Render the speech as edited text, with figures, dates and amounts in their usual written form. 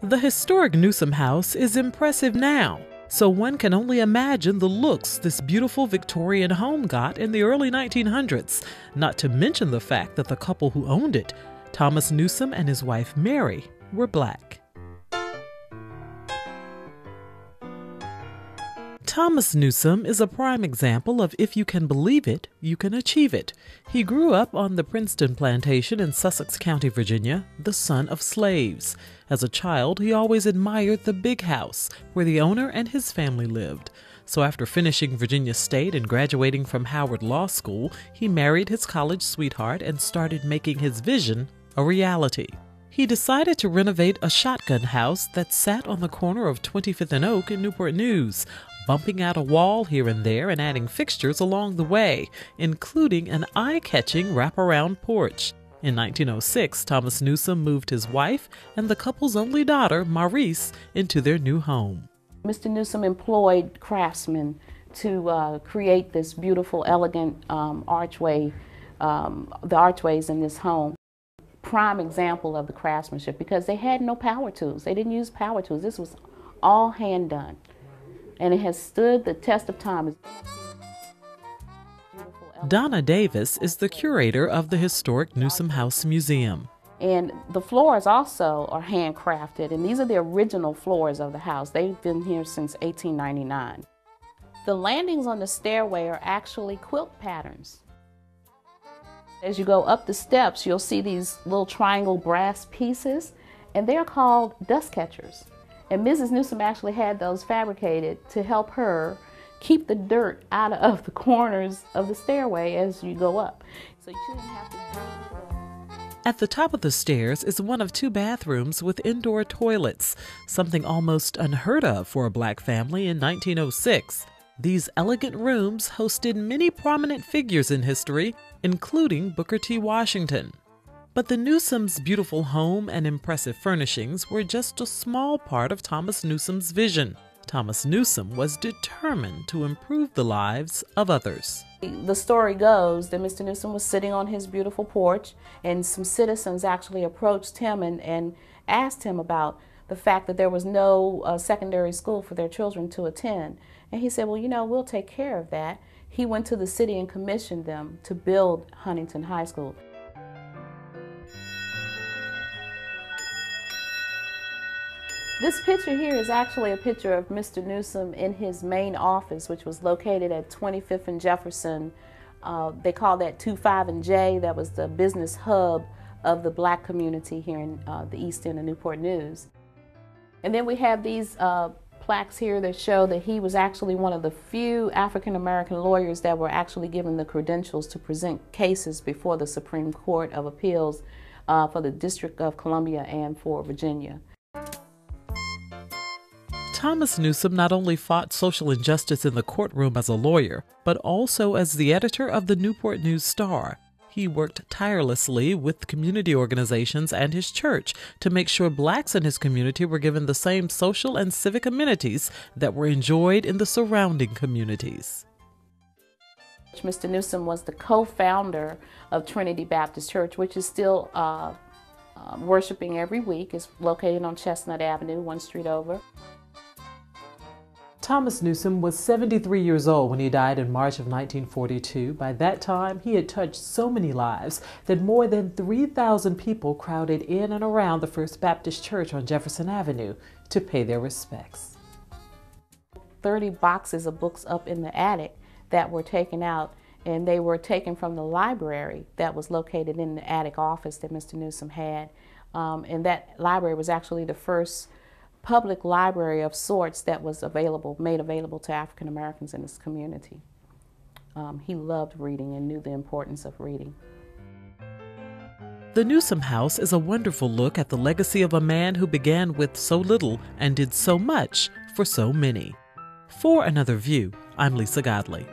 The historic Newsome House is impressive now, so one can only imagine the looks this beautiful Victorian home got in the early 1900s, not to mention the fact that the couple who owned it, Thomas Newsome and his wife Mary, were Black. Thomas Newsome is a prime example of if you can believe it, you can achieve it. He grew up on the Princeton plantation in Sussex County, Virginia, the son of slaves. As a child, he always admired the big house where the owner and his family lived. So after finishing Virginia State and graduating from Howard Law School, he married his college sweetheart and started making his vision a reality. He decided to renovate a shotgun house that sat on the corner of 25th and Oak in Newport News, bumping out a wall here and there and adding fixtures along the way, including an eye-catching wraparound porch. In 1906, Thomas Newsome moved his wife and the couple's only daughter, Maurice, into their new home. Mr. Newsome employed craftsmen to create this beautiful, elegant archway, the archways in this home. Prime example of the craftsmanship, because they had no power tools. They didn't use power tools. This was all hand done. And it has stood the test of time. Donna Davis is the curator of the historic Newsome House Museum. And the floors also are handcrafted, and these are the original floors of the house. They've been here since 1899. The landings on the stairway are actually quilt patterns. As you go up the steps, you'll see these little triangle brass pieces, and they're called dust catchers. And Mrs. Newsome actually had those fabricated to help her keep the dirt out of the corners of the stairway as you go up. So you shouldn't have to. At the top of the stairs is one of two bathrooms with indoor toilets, something almost unheard of for a Black family in 1906. These elegant rooms hosted many prominent figures in history, including Booker T. Washington. But the Newsomes' beautiful home and impressive furnishings were just a small part of Thomas Newsome's vision. Thomas Newsome was determined to improve the lives of others. The story goes that Mr. Newsome was sitting on his beautiful porch, and some citizens actually approached him and asked him about the fact that there was no secondary school for their children to attend. And he said, well, you know, we'll take care of that. He went to the city and commissioned them to build Huntington High School. This picture here is actually a picture of Mr. Newsome in his main office, which was located at 25th and Jefferson. They call that 25 and J. That was the business hub of the Black community here in the East End of Newport News. And then we have these plaques here that show that he was actually one of the few African-American lawyers that were actually given the credentials to present cases before the Supreme Court of Appeals for the District of Columbia and for Virginia. Thomas Newsome not only fought social injustice in the courtroom as a lawyer, but also as the editor of the Newport News Star. He worked tirelessly with community organizations and his church to make sure Blacks in his community were given the same social and civic amenities that were enjoyed in the surrounding communities. Mr. Newsome was the co-founder of Trinity Baptist Church, which is still worshiping every week. It's located on Chestnut Avenue, one street over. Thomas Newsome was 73 years old when he died in March of 1942. By that time, he had touched so many lives that more than 3,000 people crowded in and around the First Baptist Church on Jefferson Avenue to pay their respects. 30 boxes of books up in the attic that were taken out, and they were taken from the library that was located in the attic office that Mr. Newsome had. And that library was actually the first public library of sorts that was made available to African Americans in this community. He loved reading and knew the importance of reading. The Newsome House is a wonderful look at the legacy of a man who began with so little and did so much for so many. For Another View, I'm Lisa Godley.